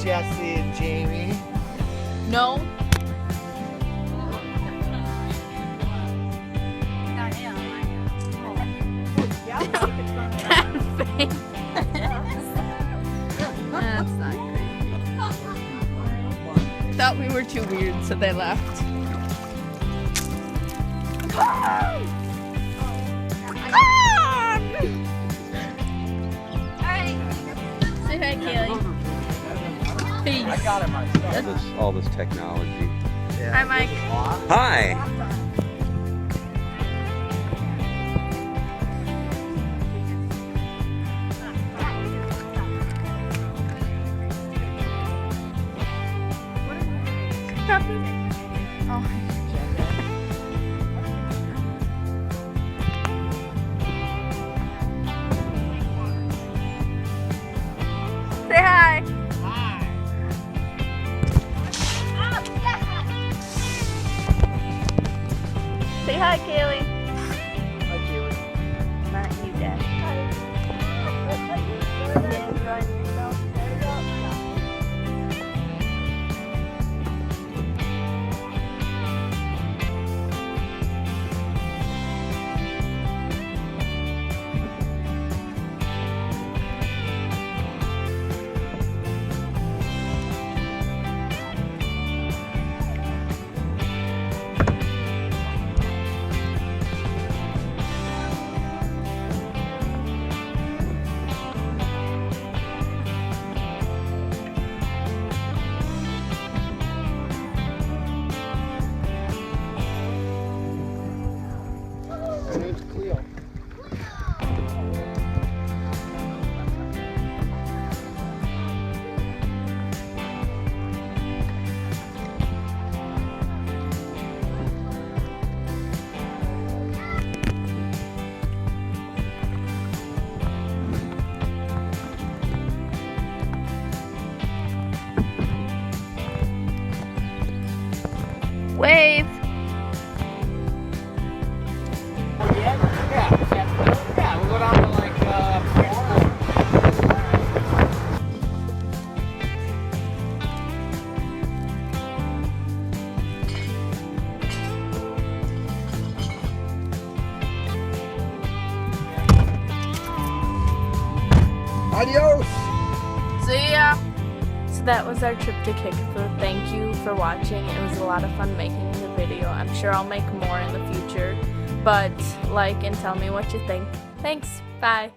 Jesse and Jamie. No. That's not creepy. Thought we were too weird, so they left. Say hi, Kaylee. Peace. I got it myself. All this technology. Hi, Mike. Hi. Say hi. Say hi, Kaylee. Hi, Kaylee. Not you, Dad. My name's Cleo. Wave. Yeah, we'll go down to like, Adios! See ya. So that was our trip to Kickapoo. Thank you for watching. It was a lot of fun making the video. I'm sure I'll make more in the future. But like and tell me what you think. Thanks. Bye.